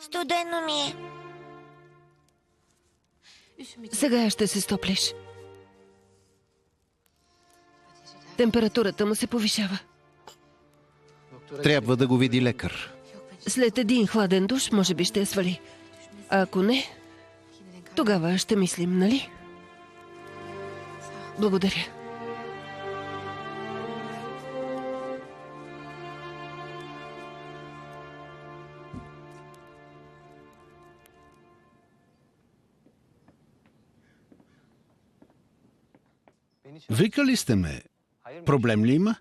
Студено ми е. Сега ще се стоплиш. Температурата му се повишава. Трябва да го види лекар. След един хладен душ, може би ще я свали. А ако не, тогава ще мислим, нали? Благодаря. Викали сте ме. Проблем ли има?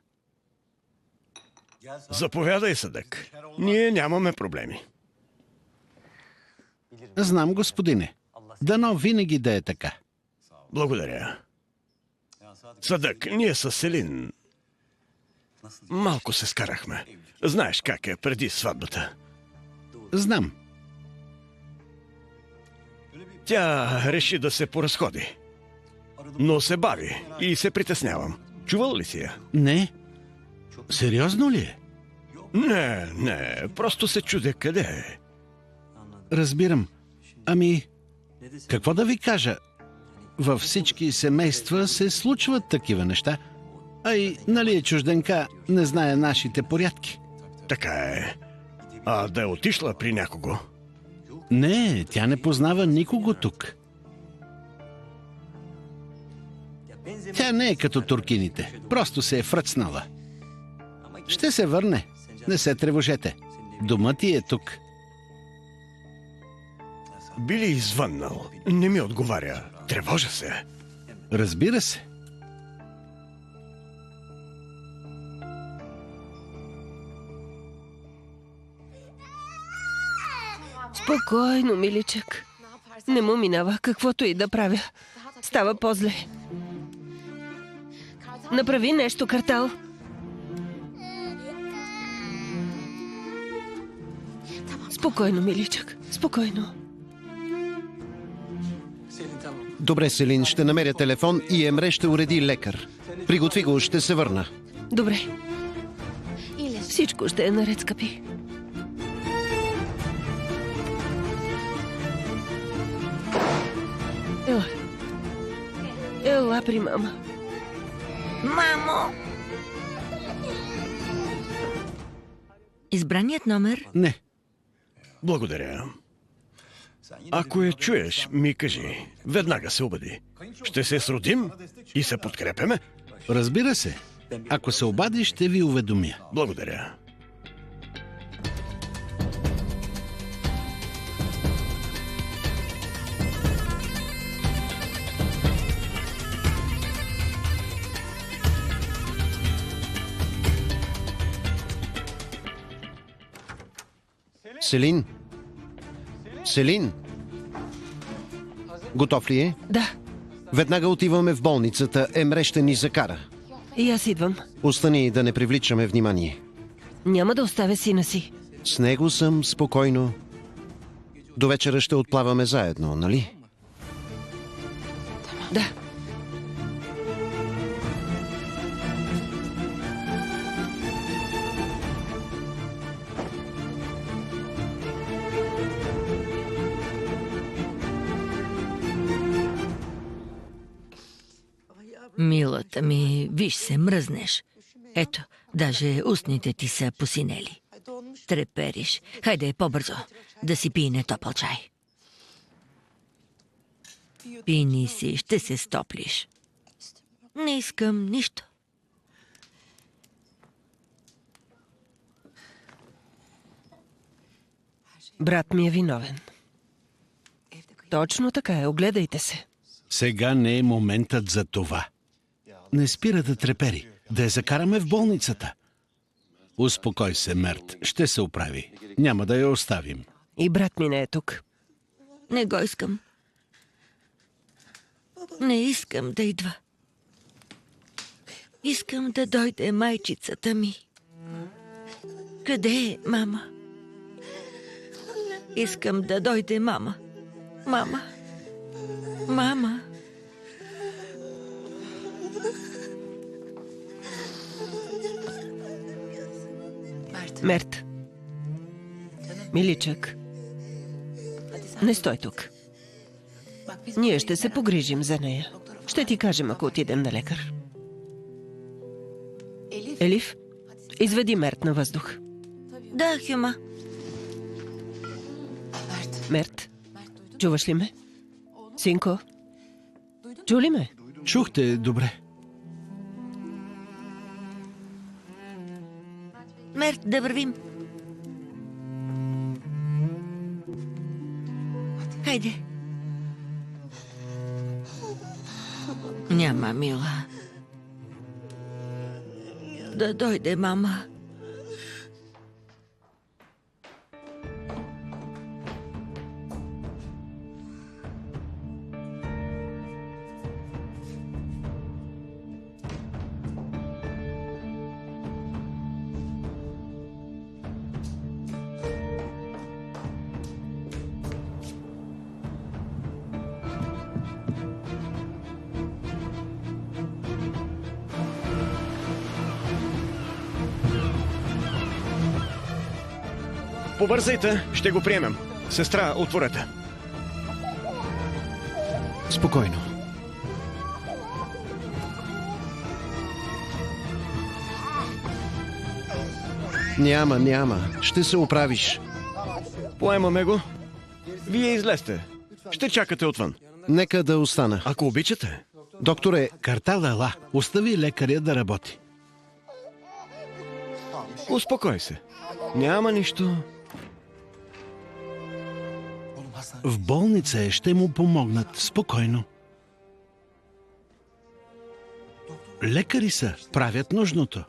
Заповядай, Садък. Ние нямаме проблеми. Знам, господине. Дано винаги да е така. Благодаря. Садък, ние с Селин малко се скарахме. Знаеш как е преди сватбата. Знам. Тя реши да се поразходи. Но се бави и се притеснявам. Чувал ли си я? Не. Сериозно ли е? Не, просто се чудя къде е. Разбирам. Ами, какво да ви кажа? Във всички семейства се случват такива неща. А и, нали е чужденка, не знае нашите порядки. Така е. А да е отишла при някого? Не, тя не познава никого тук. Тя не е като туркините. Просто се е фръцнала. Ще се върне. Не се тревожете. Домът ти е тук. Би ли извъннал? Не ми отговаря. Тревожа се. Разбира се. Спокойно, миличък. Не му минава каквото и да правя. Става по-зле. Направи нещо, Картал. Спокойно, миличък. Спокойно. Добре, Селин, ще намеря телефон и Емре ще уреди лекар. Приготви го, ще се върна. Добре. Всичко ще е наред, скъпи. Ела. Ела при мама. Мамо! Избраният номер? Не. Благодаря. Ако я чуеш, ми кажи. Веднага се обади. Ще се сродим и се подкрепяме. Разбира се. Ако се обади, ще ви уведомя. Благодаря. Селин? Селин? Готов ли е? Да, Веднага отиваме в болницата. Емре ще ни закара. и аз идвам. Остани да не привличаме внимание. Няма да оставя сина си. С него съм спокойно. До вечера ще отплаваме заедно, нали? Да. Милата ми, виж се, мръзнеш. Ето, даже устните ти са посинели. Трепериш. Хайде, по-бързо. Да си пине топъл чай. Пини си, ще се стоплиш. Не искам нищо. Брат ми е виновен. Точно така е, огледайте се. Сега не е моментът за това. Не спира да трепери. Да я закараме в болницата. Успокой се, Мерт. Ще се оправи. Няма да я оставим. И брат ми не е тук. Не го искам. Не искам да идва. Искам да дойде майчицата ми. Къде е мама? Искам да дойде мама. Мама. Мама. Мерт. Миличък. Не стой тук. Ние ще се погрижим за нея. Ще ти кажем, ако отидем на лекар. Елиф, изведи Мерт на въздух. Да, Хюма. Мерт, чуваш ли ме? Синко, чу ли ме? Чухте добре. Мерт, да вървим. Хайде. Няма, мила. Да дойде мама. Побързайте, ще го приемем. Сестра, отворете. Спокойно. Няма. Ще се оправиш. Поемаме го. Вие излезте. Ще чакате отвън. Нека да остана. Ако обичате. Докторе, Картал ела. Остави лекаря да работи. Успокой се. Няма нищо. В болница ще му помогнат. Спокойно. Лекари са. Правят нужното.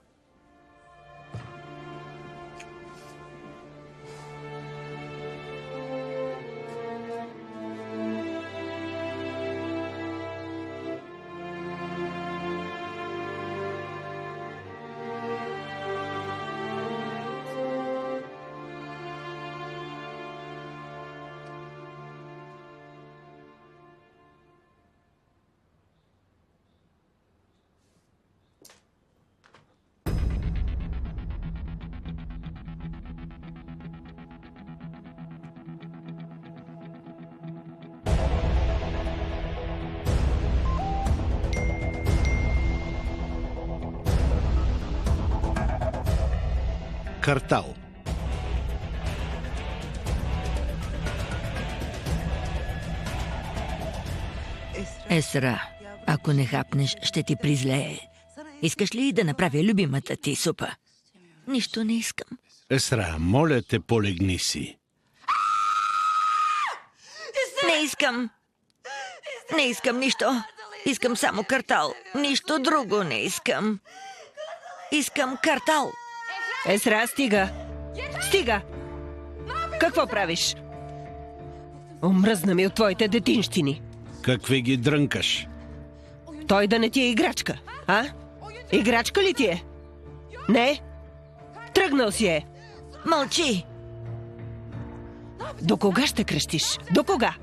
Картал. Есра, ако не хапнеш, ще ти призлее. Искаш ли да направя любимата ти супа? Нищо не искам. Есра, моля те, полегни си. Не искам. Не искам нищо. Искам само картал. Нищо друго не искам. Искам картал. Есра, стига! Стига! Какво правиш? Омръзна ми от твоите детинщини. Какви ги дрънкаш? Той да не ти е играчка, а? Играчка ли ти е? Не? Тръгнал си е. Мълчи! До кога ще крещиш? До кога?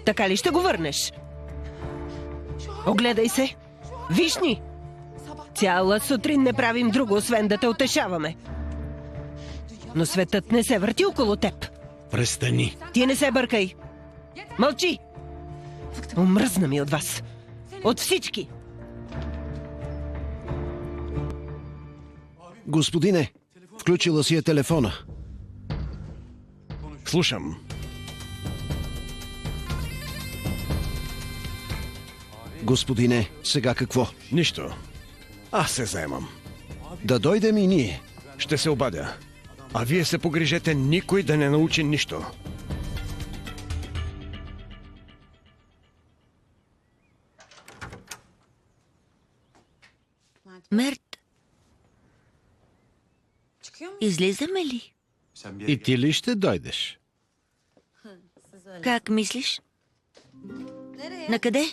Така ли ще го върнеш? Огледай се. Виж ни! Цяла сутрин не правим друго, освен да те утешаваме. Но светът не се върти около теб. Престани. Ти не се бъркай. Мълчи! Омръзна ми от вас. От всички. Господине, включила си е телефона. Слушам. Господине, сега какво? Нищо. Аз се заемам. Да дойдем и ние. Ще се обадя. А вие се погрижете никой да не научи нищо. Мерт, излизаме ли? И ти ли ще дойдеш? Как мислиш? Накъде?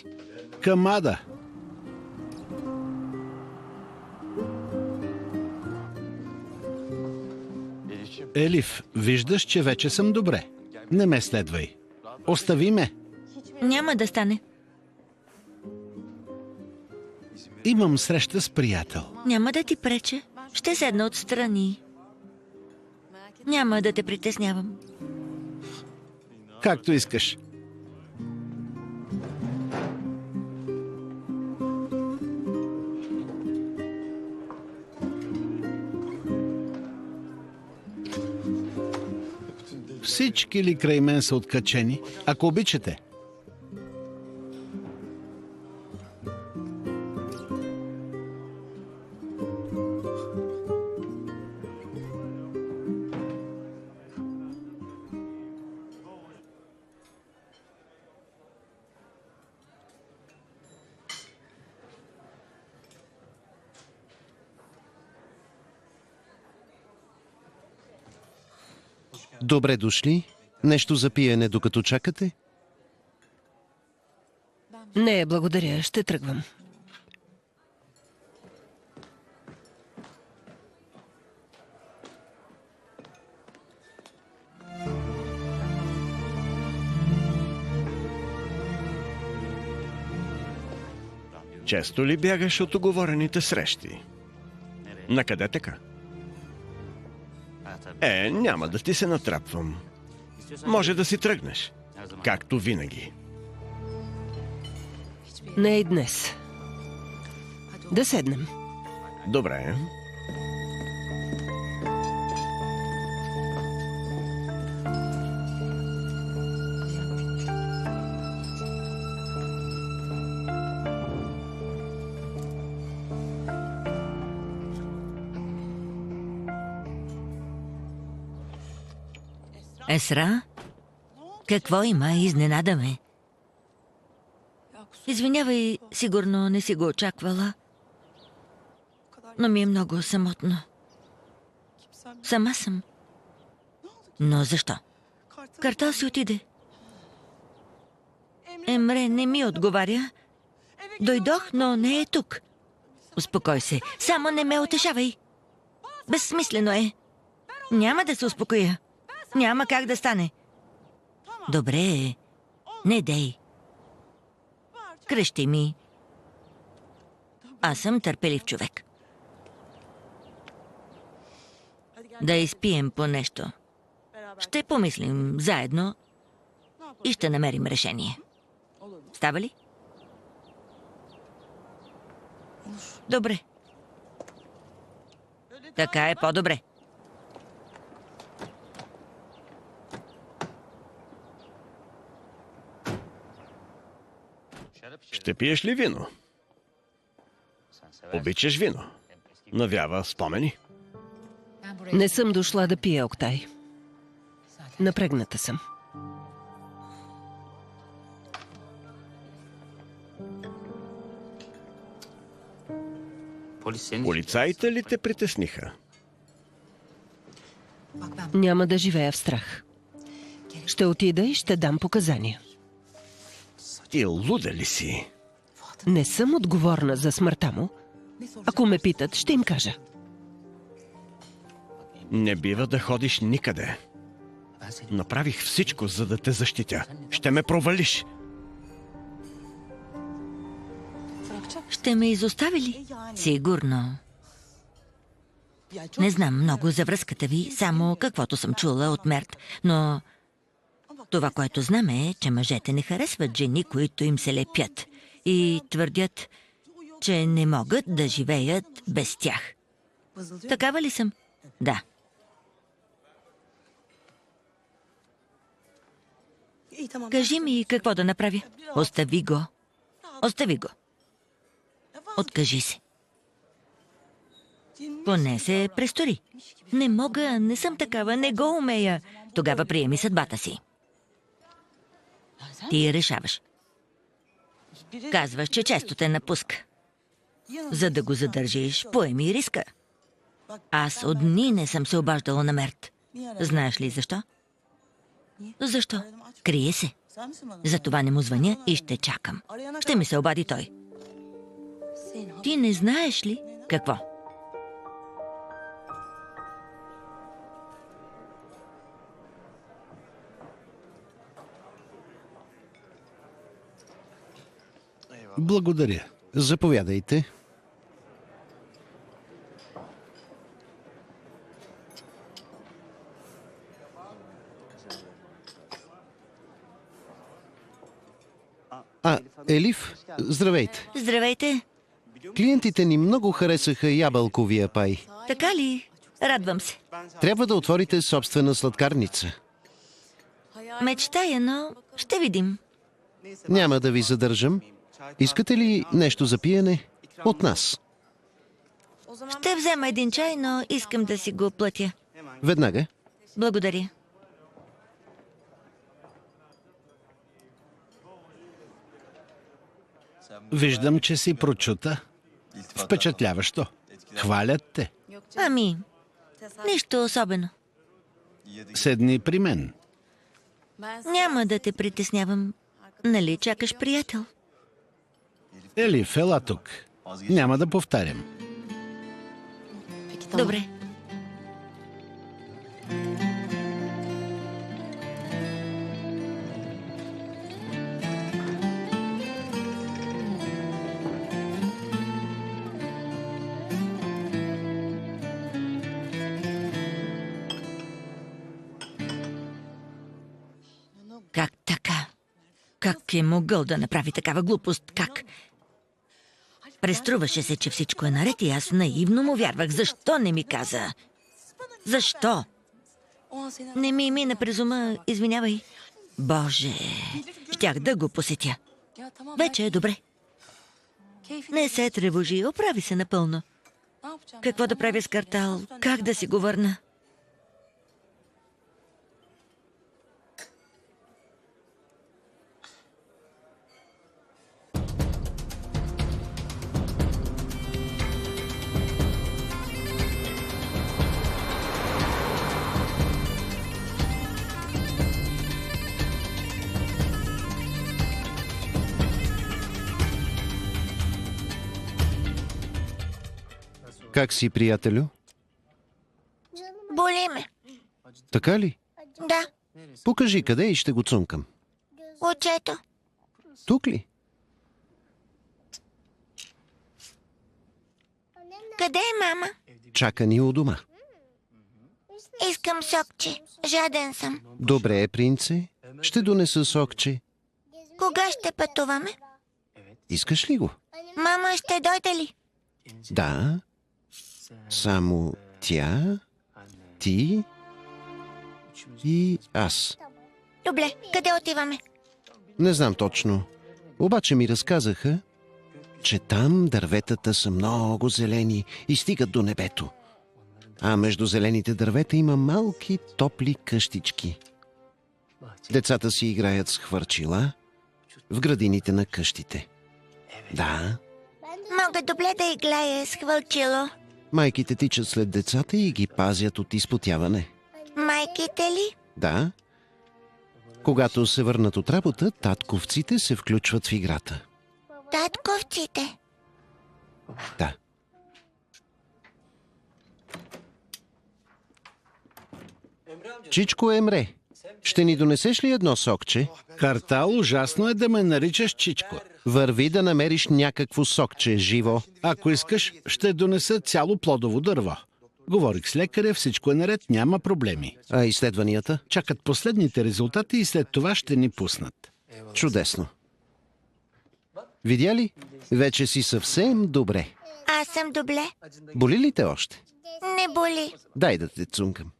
Към Ада. Елиф, виждаш, че вече съм добре. Не ме следвай. Остави ме. Няма да стане. Имам среща с приятел. Няма да ти преча. Ще седна отстрани. Няма да те притеснявам. Както искаш. Всички ли край мен са откачени? Ако обичате. Добре дошли. Нещо за пиене, докато чакате? Не, благодаря, ще тръгвам. Често ли бягаш от уговорените срещи? Накъде така? Няма да ти се натрапвам. Може да си тръгнеш. Както винаги. Не и днес. Да седнем. Добре. Есра? Какво има? Изненада ме. Извинявай, сигурно не си го очаквала. Но ми е много самотно. Сама съм. Но защо? Картал си отиде. Емре не ми отговаря. Дойдох, но не е тук. Успокой се. Само не ме утешавай. Безсмислено е. Няма да се успокоя. Няма как да стане. Добре. Не дей. Кръщи ми. Аз съм търпелив човек. Да изпием по нещо. Ще помислим заедно и ще намерим решение. Става ли? Добре. Така е по-добре. Ще пиеш ли вино? Обичаш вино? Навява спомени. Не съм дошла да пия, Октай. Напрегната съм. Полицаите ли те притесниха? Няма да живея в страх. Ще отида и ще дам показания. Ти луда ли си? Не съм отговорна за смъртта му. Ако ме питат, ще им кажа. Не бива да ходиш никъде. Направих всичко, за да те защитя. Ще ме провалиш. Ще ме изостави ли? Сигурно. Не знам много за връзката ви, само каквото съм чула от Мерт, но това, което знам е, че мъжете не харесват жени, които им се лепят и твърдят, че не могат да живеят без тях. Такава ли съм? Да. Кажи ми какво да направя. Остави го. Остави го. Откажи се. Поне се престори. Не мога, не съм такава, не го умея. Тогава приеми съдбата си. Ти решаваш. Казваш, че често те напуска. За да го задържиш, поеми риска. Аз от дни не съм се обаждала на Мерт. Знаеш ли защо? Защо? Крие се. Затова не му звъня и ще чакам. Ще ми се обади той. Ти не знаеш ли какво? Благодаря. Заповядайте. Елиф, здравейте. Здравейте. Клиентите ни много харесаха ябълковия пай. Така ли? Радвам се. Трябва да отворите собствена сладкарница. Мечтая, но ще видим. Няма да ви задържам. Искате ли нещо за пиене? От нас. Ще взема един чай, но искам да си го платя. Веднага. Благодаря. Виждам, че си прочута. Впечатляващо. Хвалят те. Ами, нищо особено. Седни при мен. Няма да те притеснявам. Нали чакаш приятел? Елиф, ела тук. Няма да повтарям. Добре. Как така? Как е могъл да направи такава глупост? Как? Преструваше се, че всичко е наред и аз наивно му вярвах. Защо не ми каза? Защо? Не ми мина през ума, извинявай. Боже, щях да го посетя. Вече е добре. Не се тревожи, оправи се напълно. Какво да правя с Картал? Как да си го върна? Как си, приятелю? Боли ме. Така ли? Да, Покажи къде и ще го цункам. очето. Тук ли? Къде е мама? Чака ни у дома. Искам сокче. Жаден съм. Добре, принце. Ще донеса сокче. Кога ще пътуваме? Искаш ли го? Мама ще дойде ли? Да. Само тя, ти и аз. Добре, къде отиваме? Не знам точно. Обаче ми разказаха, че там дърветата са много зелени и стигат до небето. А между зелените дървета има малки топли къщички. Децата си играят с хвърчила в градините на къщите. Да, Мога добре да играя с хвърчило. майките тичат след децата и ги пазят от изпотяване. Майките ли? Да. Когато се върнат от работа, татковците се включват в играта. Татковците. Да. Чичко Емре, ще ни донесеш ли едно сокче? Картал, ужасно е да ме наричаш Чичко. Върви да намериш някакво сокче, живо. Ако искаш, ще донеса цяло плодово дърво. Говорих с лекаря, всичко е наред, няма проблеми. А изследванията? Чакат последните резултати и след това ще ни пуснат. Чудесно. Видя ли? Вече си съвсем добре. Аз съм добре. Боли ли те още? Не боли. Дай да те цункам.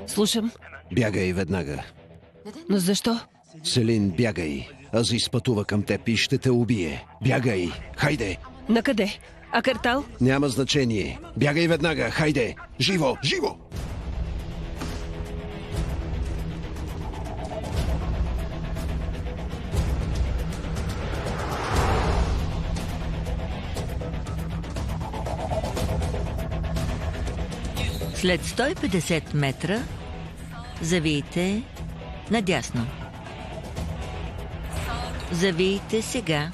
Слушам. Бягай веднага. Но защо? Селин, бягай. Азис пътува към теб и ще те убие. Бягай. Хайде. Накъде? А Картал? Няма значение. Бягай веднага. Хайде. Живо, живо! След 150 метра завийте надясно. Завийте сега.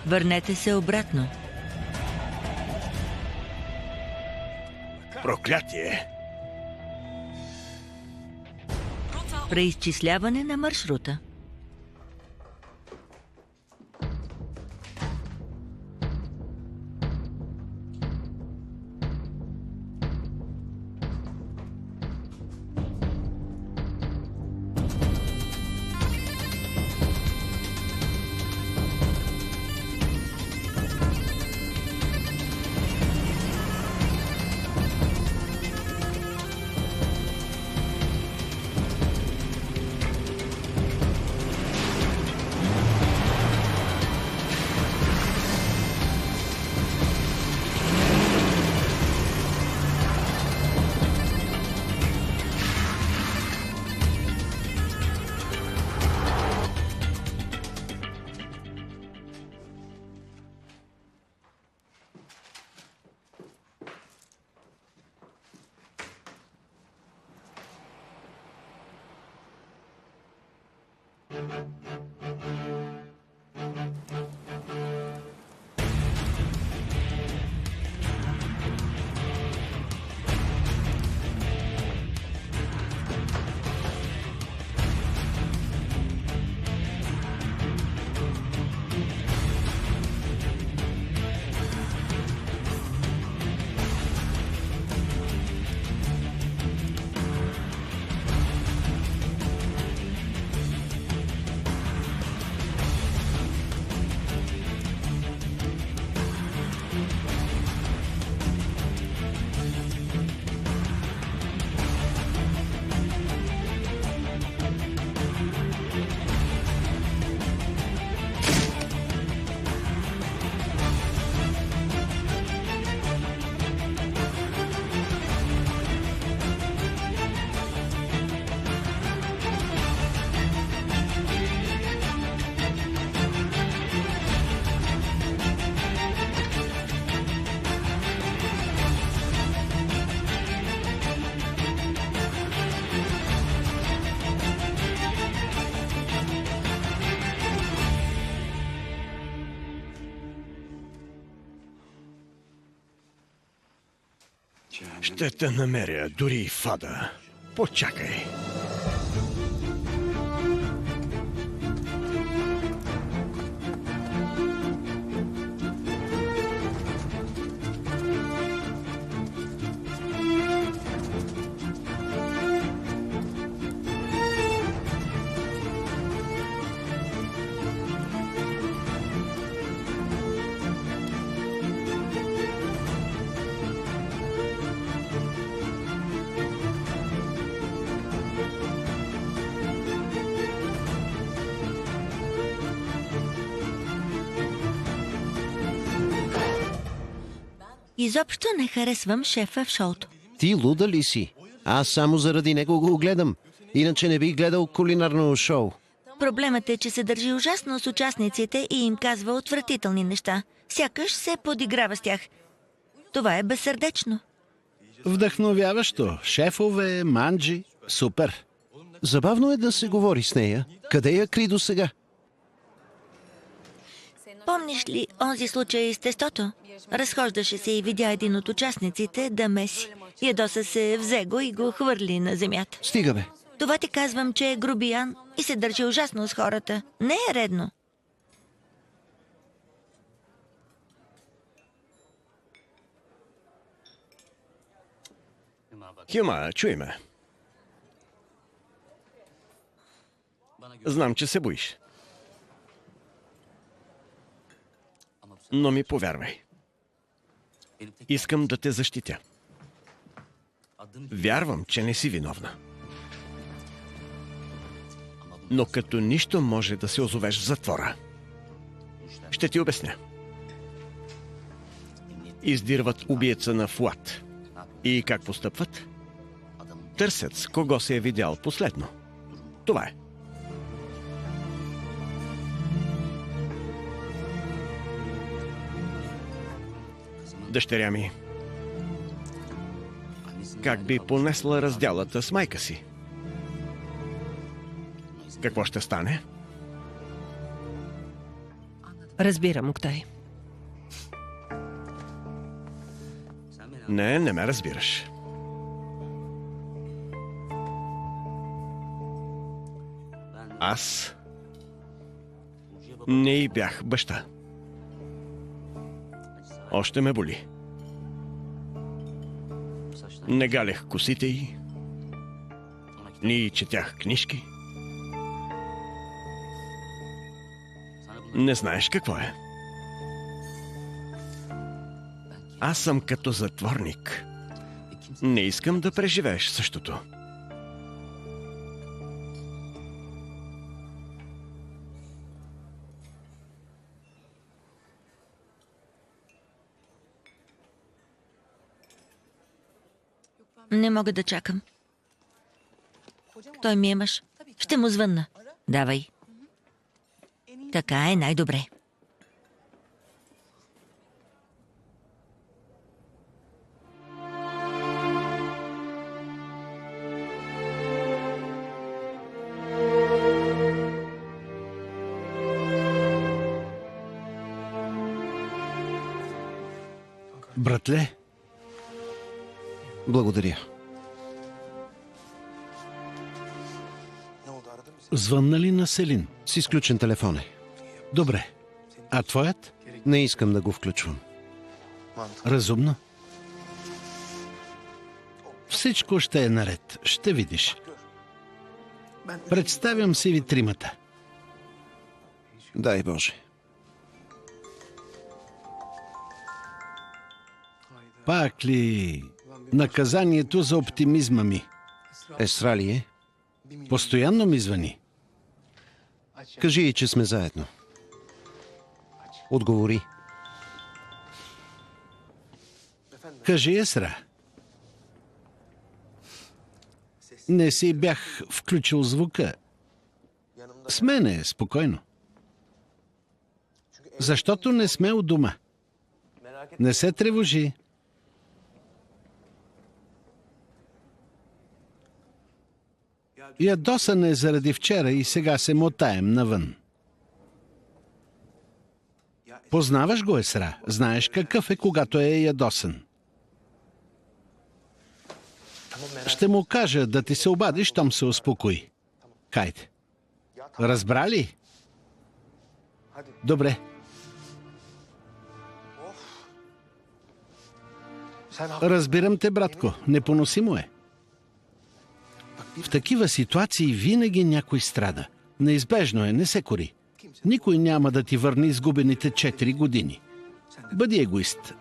Върнете се обратно. Проклятие! Преизчисляване на маршрута. Ще те намеря, дори и Фада. Почакай. Изобщо не харесвам шефа в шоуто. Ти луда ли си? Аз само заради него го гледам. Иначе не бих гледал кулинарно шоу. Проблемът е, че се държи ужасно с участниците и им казва отвратителни неща. Сякаш се подиграва с тях. Това е безсърдечно. Вдъхновяващо. Шефове, манджи. Супер. Забавно е да се говори с нея. Къде я кри до сега? Помниш ли онзи случай с тестото? Разхождаше се и видя един от участниците да меси. Ядоса се, взе го и го хвърли на земята. Стига бе. Това ти казвам, че е грубиян и се държи ужасно с хората. Не е редно. Хюма, чуй ме. Знам, че се боиш. Но ми повярвай. Искам да те защитя. Вярвам, че не си виновна. Но като нищо може да се озовеш в затвора. Ще ти обясня. Издирват убиеца на Фуат. И как постъпват? Търсят с кого се е видял последно. Това е. Дъщеря ми, как би понесла разделата с майка си? Какво ще стане? Разбирам, Октай. Не ме разбираш. Аз не й бях баща. Още ме боли. Не галех косите й, ни четях книжки. Не знаеш какво е. Аз съм като затворник. Не искам да преживееш същото. Не мога да чакам. Той ми е мъж. Ще му звънна. Давай. Така е най-добре. Братле, Благодаря. звънна ли на Селин? С изключен телефон е. Добре. А твоят? Не искам да го включвам. Разумно. Всичко ще е наред. Ще видиш. Представям си ви тримата. Дай Боже. Пак ли наказанието за оптимизма ми? Есра ли е? Постоянно ми звъни. Кажи й, че сме заедно. Отговори. Кажи, Есра. Не си бях включил звука. С мене, спокойно. Защото не сме у дома. Не се тревожи. Ядосан е заради вчера и сега се мотаем навън. Познаваш го, Есра. Знаеш какъв е, когато е ядосан. Ще му кажа да ти се обади, щом се успокои. Хайде. Разбра ли? Добре. Разбирам те, братко. Непоносимо е. В такива ситуации винаги някой страда. Неизбежно е, не се кори. Никой няма да ти върне изгубените 4 години. Бъди егоист.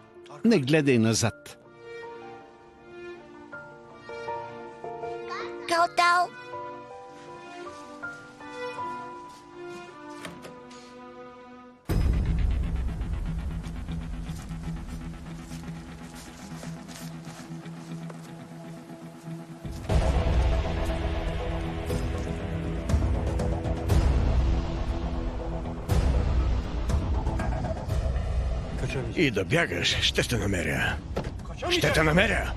Не гледай назад. Калтал! И да бягаш, ще те намеря. Ще те намеря!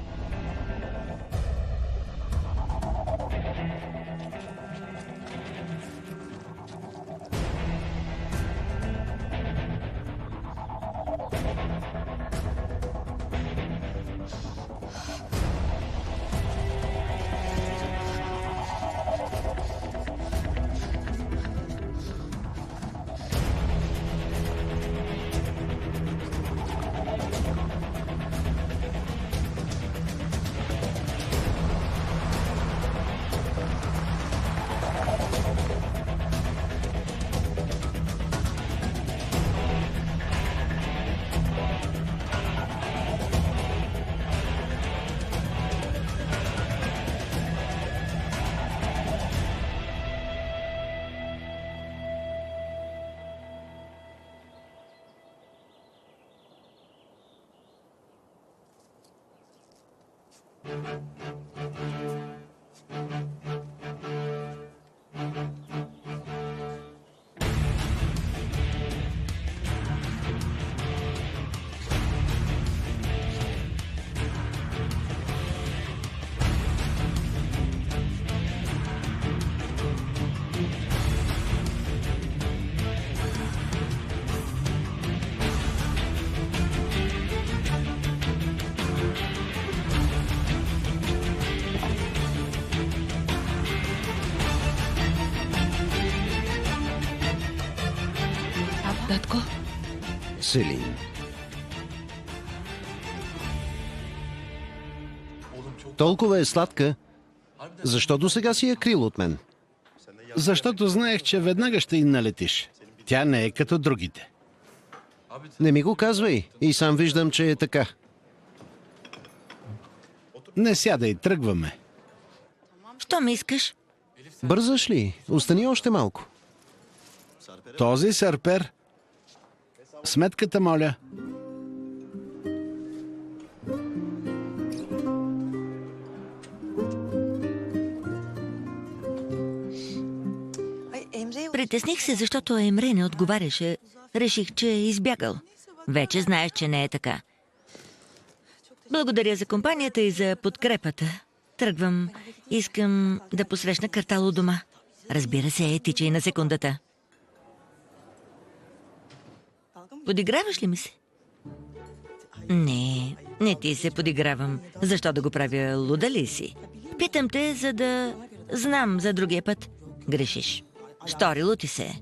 Татко, Селин. Толкова е сладка. Защо до сега си я крил от мен? Защото знаех, че веднага ще й налетиш. Тя не е като другите. Не ми го казвай. И сам виждам, че е така. Не сядай, тръгваме. Що ми искаш? Бързаш ли? Остани още малко. Този сърпер. Сметката, моля. Притесних се, защото Емре не отговаряше. Реших, че е избягал. Вече знаеш, че не е така. Благодаря за компанията и за подкрепата. Тръгвам. Искам да посрещна Картало дома. Разбира се, тича и на секундата. Подиграваш ли ми се? Не ти се подигравам. Защо да го правя, луда ли си? Питам те, за да знам за другия път. Грешиш. Сторило ти се.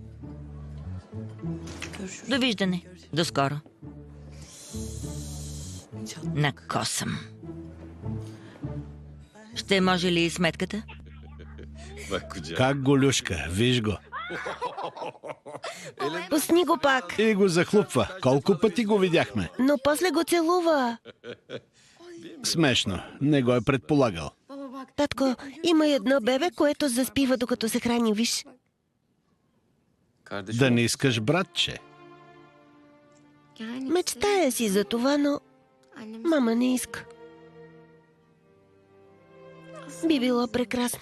Довиждане. До скоро. Накосам. Ще може ли сметката? Как голюшка, виж го. пусни го пак. И го захлупва. Колко пъти го видяхме. Но после го целува. Смешно. Не го е предполагал. Татко, има едно бебе, което заспива докато се храни, виж. Да не искаш братче. Мечтая си за това, но мама не иска. Би било прекрасно.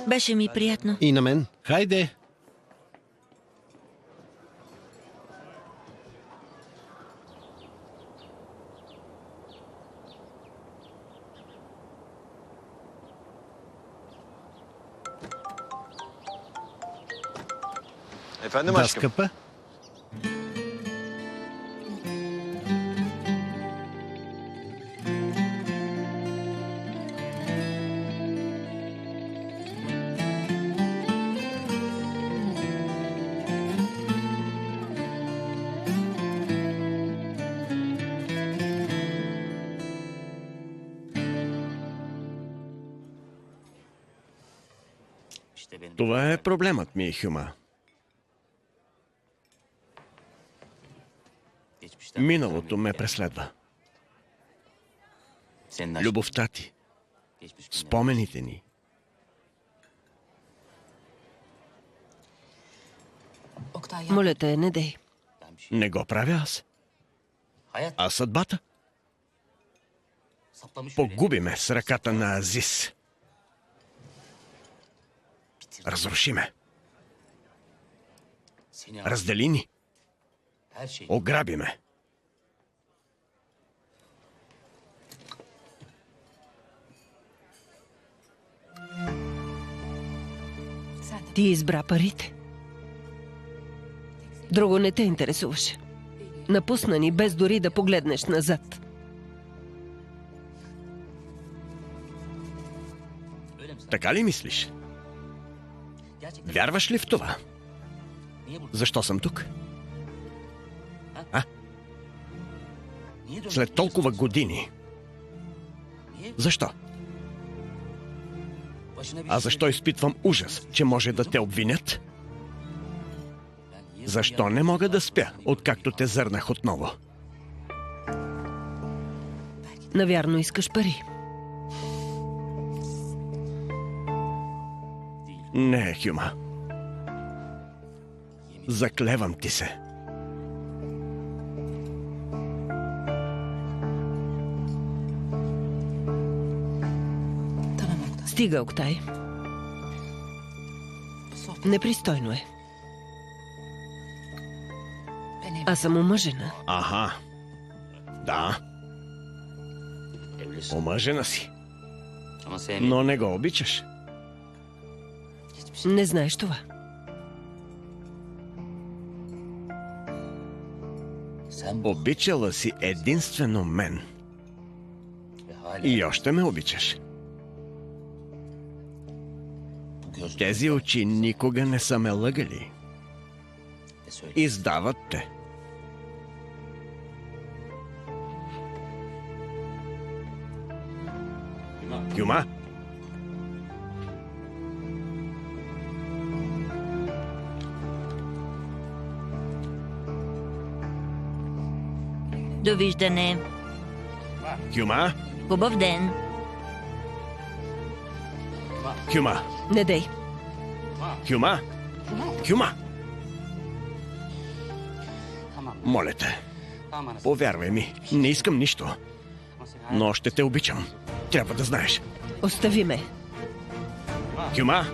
Беше ми приятно. И на мен. Хайде. Efendim Да, aşkım. скъпа. Това е проблемът ми, Хюма. Миналото ме преследва. Любовта ти, спомените ни. Моля те, не дей. Не го правя аз. А съдбата? Погуби ме с ръката на Азис. Разруши ме. Раздели ни. Ограби ме. Ти избра парите. Друго не те интересуваше. Напусна ни без дори да погледнеш назад. Така ли мислиш? Вярваш ли в това? Защо съм тук? След толкова години. Защо? А защо изпитвам ужас, че може да те обвинят? Защо не мога да спя, откакто те зърнах отново? Навярно искаш пари. Не, Хюма. Заклевам ти се. Стига, Октай. Непристойно е. Аз съм омъжена. Аха. Да. Омъжена си. Но не го обичаш. Не знаеш това. Обичала си единствено мен. И още ме обичаш. Тези очи никога не са ме лъгали. Издават те. Кюма? Довиждане. Кюма? Хубав ден. Кюма? Не дей. Кюма? Кюма? Моля те, повярвай ми, не искам нищо. Но ще те обичам. Трябва да знаеш. Остави ме. Кюма?